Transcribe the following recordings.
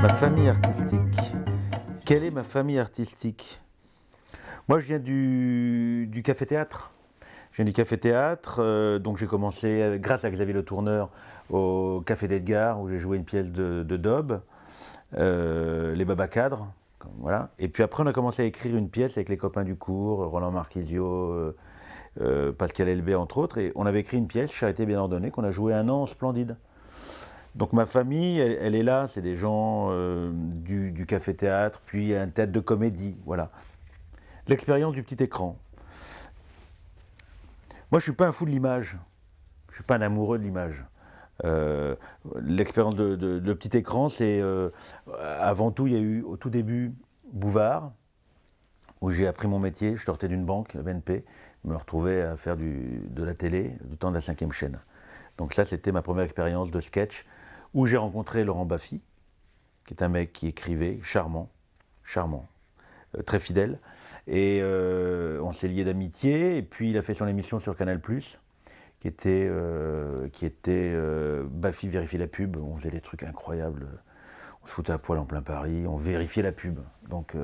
Ma famille artistique. Quelle est ma famille artistique? Moi, je viens du café-théâtre. Je viens du café-théâtre, donc j'ai commencé grâce à Xavier Le Tourneur au Café d'Edgar, où j'ai joué une pièce de Daube, Les Babacadres, voilà. Et puis après, on a commencé à écrire une pièce avec les copains du cours, Roland Marquisio, Pascal Elbé, entre autres, et on avait écrit une pièce, Charité bien ordonnée, qu'on a joué 1 an Splendide. Donc ma famille, elle est là, c'est des gens du café-théâtre, puis un théâtre de comédie, voilà. L'expérience du petit écran. Moi, je ne suis pas un fou de l'image, je ne suis pas un amoureux de l'image. L'expérience de petit écran, c'est avant tout, il y a eu au tout début Bouvard, où j'ai appris mon métier, je sortais d'une banque, la BNP, je me retrouvais à faire de la télé, du temps de la 5e chaîne. Donc ça, c'était ma première expérience de sketch, où j'ai rencontré Laurent Baffy, qui est un mec qui écrivait, charmant, très fidèle. Et on s'est liés d'amitié, et puis il a fait son émission sur Canal+, qui était Baffy vérifie la pub. On faisait des trucs incroyables, on se foutait à poil en plein Paris, on vérifiait la pub. Donc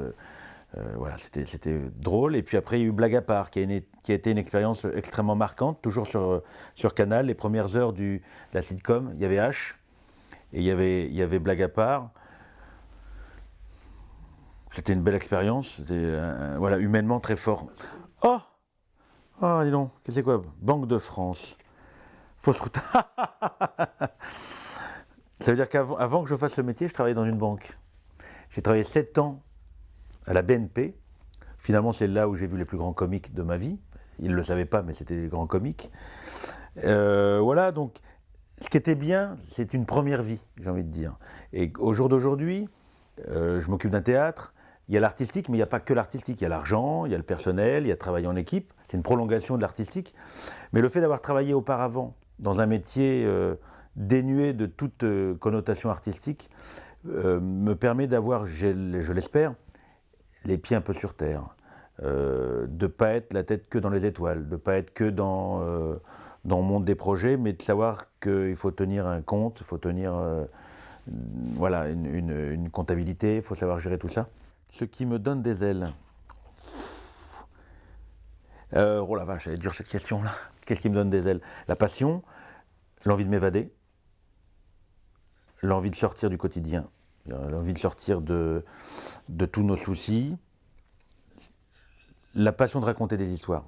voilà, c'était drôle. Et puis après, il y a eu Blague à part, qui a été une expérience extrêmement marquante, toujours sur Canal. Les premières heures de la sitcom, il y avait H, et il y avait Blague à part. C'était une belle expérience, c'était voilà, humainement très fort. Oh, oh, dis donc, qu'est-ce que c'est quoi? Banque de France. Fausse route. Ça veut dire qu'avant que je fasse le métier, je travaillais dans une banque. J'ai travaillé 7 ans à la BNP. Finalement, c'est là où j'ai vu les plus grands comiques de ma vie. Ils ne le savaient pas, mais c'était des grands comiques. Voilà, donc, ce qui était bien, c'est une première vie, j'ai envie de dire. Et au jour d'aujourd'hui, je m'occupe d'un théâtre. Il y a l'artistique, mais il n'y a pas que l'artistique. Il y a l'argent, il y a le personnel, il y a travailler en équipe. C'est une prolongation de l'artistique. Mais le fait d'avoir travaillé auparavant dans un métier dénué de toute connotation artistique me permet d'avoir, je l'espère, les pieds un peu sur terre. De ne pas être la tête que dans les étoiles, de ne pas être que dans le monde des projets, mais de savoir qu'il faut tenir un compte, il faut tenir voilà, une comptabilité, il faut savoir gérer tout ça. Ce qui me donne des ailes. Oh la vache, elle est dure cette question-là. Qu'est-ce qui me donne des ailes? La passion, l'envie de m'évader, l'envie de sortir du quotidien, l'envie de sortir de tous nos soucis, la passion de raconter des histoires.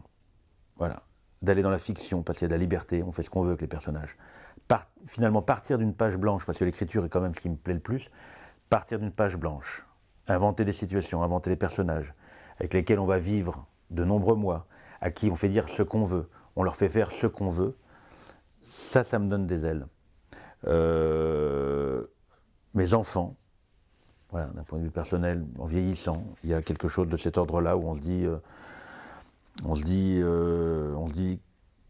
Voilà, d'aller dans la fiction, parce qu'il y a de la liberté, on fait ce qu'on veut avec les personnages. Finalement, partir d'une page blanche, parce que l'écriture est quand même ce qui me plaît le plus, partir d'une page blanche, inventer des situations, inventer des personnages, avec lesquels on va vivre de nombreux mois, à qui on fait dire ce qu'on veut, on leur fait faire ce qu'on veut, ça me donne des ailes. Mes enfants, voilà, d'un point de vue personnel, en vieillissant, il y a quelque chose de cet ordre-là où on se dit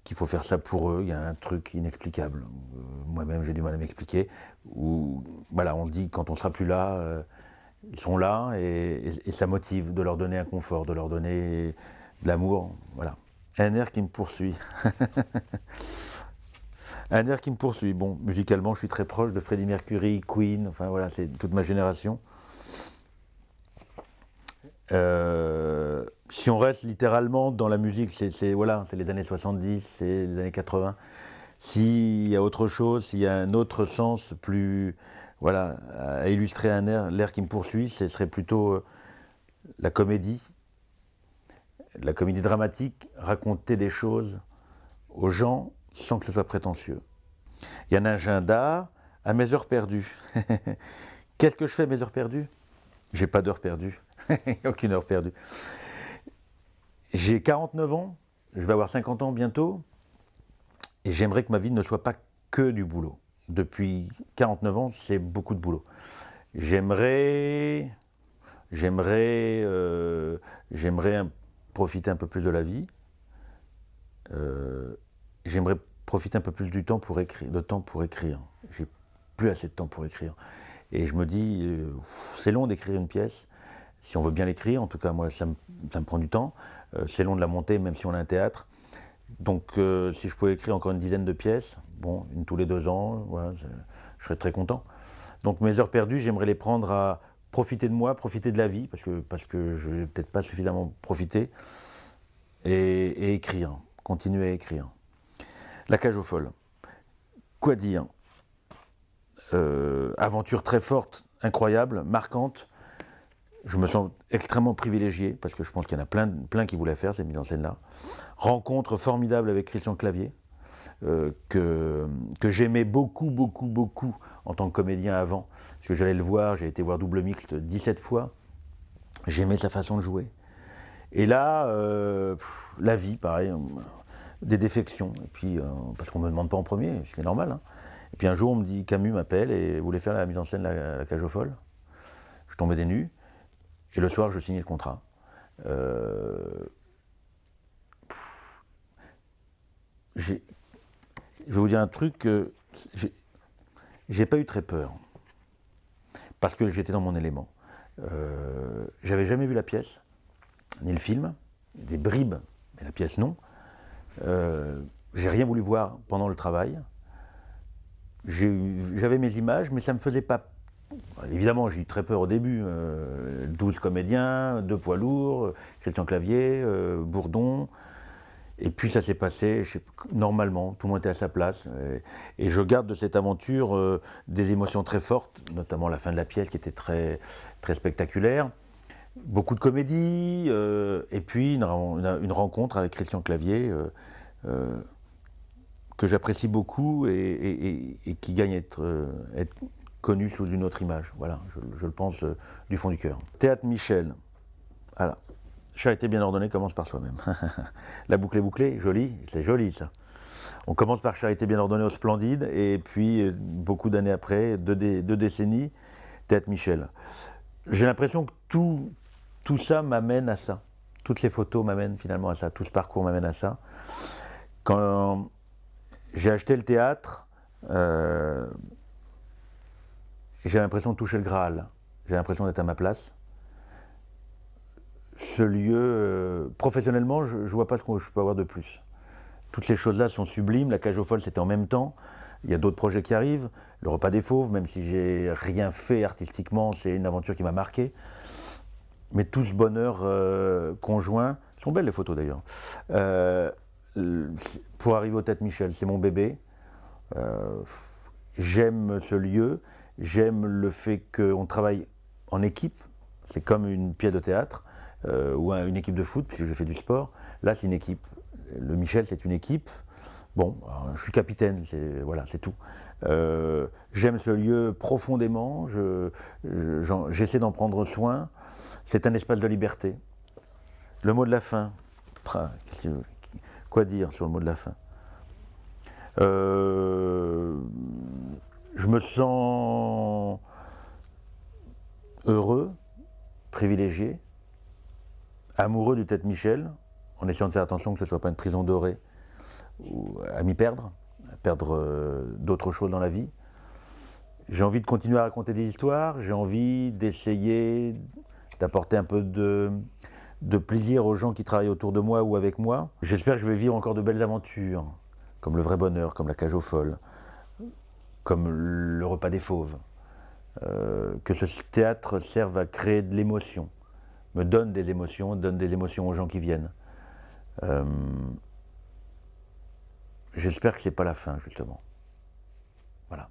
qu'il faut faire ça pour eux, il y a un truc inexplicable. Moi-même, j'ai du mal à m'expliquer. Où, voilà, on se dit quand on ne sera plus là, ils sont là et ça motive de leur donner un confort, de leur donner de l'amour. Voilà. Un air qui me poursuit. Un air qui me poursuit. Bon, musicalement, je suis très proche de Freddie Mercury, Queen, enfin voilà, c'est toute ma génération. Si on reste littéralement dans la musique, c'est les années 70, c'est les années 80. S'il y a autre chose, s'il y a un autre sens plus, voilà, à illustrer un air, l'air qui me poursuit, ce serait plutôt la comédie dramatique, raconter des choses aux gens sans que ce soit prétentieux. Il y a un agenda à mes heures perdues. Qu'est-ce que je fais à mes heures perdues? J'ai pas d'heures perdues, aucune heure perdue. J'ai 49 ans, je vais avoir 50 ans bientôt, et j'aimerais que ma vie ne soit pas que du boulot. Depuis 49 ans, c'est beaucoup de boulot. J'aimerais profiter un peu plus de la vie. J'aimerais profiter un peu plus du temps pour écrire. J'ai plus assez de temps pour écrire. Et je me dis, c'est long d'écrire une pièce, si on veut bien l'écrire, en tout cas moi ça me prend du temps. C'est long de la monter, même si on a un théâtre. Donc si je pouvais écrire encore une dizaine de pièces, bon, une tous les 2 ans, voilà, je serais très content. Donc mes heures perdues, j'aimerais les prendre à profiter de moi, profiter de la vie, parce que je n'ai peut-être pas suffisamment profité, et écrire, continuer à écrire. La cage aux folles. Quoi dire? Aventure très forte, incroyable, marquante. Je me sens extrêmement privilégié, parce que je pense qu'il y en a plein qui voulaient faire cette mise en scène-là. Rencontre formidable avec Christian Clavier, que j'aimais beaucoup en tant que comédien avant, parce que j'allais le voir, j'ai été voir Double Mixte 17 fois, j'aimais sa façon de jouer. Et là, la vie, pareil, des défections, et puis, parce qu'on ne me demande pas en premier, c'est normal. Hein. Et puis un jour, on me dit, Camus m'appelle et voulait faire la mise en scène de la cage aux folles. Je tombais des nues, et le soir, je signais le contrat. Je vais vous dire un truc, j'ai pas eu très peur, parce que j'étais dans mon élément. J'avais jamais vu la pièce, ni le film, des bribes, mais la pièce non. J'ai rien voulu voir pendant le travail. J'avais mes images, mais ça me faisait pas... Évidemment, j'ai eu très peur au début. 12 comédiens, 2 poids lourds, Christian Clavier, Bourdon... Et puis ça s'est passé normalement, tout le monde était à sa place. Et je garde de cette aventure des émotions très fortes, notamment la fin de la pièce qui était très spectaculaire. Beaucoup de comédie, et puis une rencontre avec Christian Clavier que j'apprécie beaucoup et qui gagne à être connu sous une autre image. Voilà, je le pense du fond du cœur. Théâtre Michel. Voilà. Charité bien ordonnée commence par soi-même. La boucle est bouclée, joli, c'est joli ça. On commence par Charité bien ordonnée au Splendide, et puis beaucoup d'années après, deux décennies, Théâtre Michel. J'ai l'impression que tout ça m'amène à ça. Toutes ces photos m'amènent finalement à ça, tout ce parcours m'amène à ça. Quand j'ai acheté le théâtre, j'ai l'impression de toucher le Graal. J'ai l'impression d'être à ma place. Ce lieu, professionnellement, je ne vois pas ce que je peux avoir de plus. Toutes ces choses-là sont sublimes. La cage aux folles, c'était en même temps. Il y a d'autres projets qui arrivent. Le repas des fauves, même si j'ai rien fait artistiquement, c'est une aventure qui m'a marqué. Mais tout ce bonheur conjoint, sont belles les photos d'ailleurs. Pour arriver au Théâtre Michel, c'est mon bébé. J'aime ce lieu. J'aime le fait qu'on travaille en équipe. C'est comme une pièce de théâtre. Ou une équipe de foot, puisque je fais du sport. Là, c'est une équipe. Le Michel, c'est une équipe. Bon, je suis capitaine, voilà, c'est tout. J'aime ce lieu profondément, j'essaie d'en prendre soin. C'est un espace de liberté. Le mot de la fin. Quoi dire sur le mot de la fin? Je me sens heureux, privilégié, amoureux du Théâtre Michel, en essayant de faire attention que ce ne soit pas une prison dorée ou à m'y perdre, à perdre d'autres choses dans la vie. J'ai envie de continuer à raconter des histoires, j'ai envie d'essayer d'apporter un peu de plaisir aux gens qui travaillent autour de moi ou avec moi. J'espère que je vais vivre encore de belles aventures, comme le vrai bonheur, comme la cage aux folles, comme le repas des fauves. Que ce théâtre serve à créer de l'émotion, me donne des émotions aux gens qui viennent. J'espère que c'est pas la fin, justement. Voilà.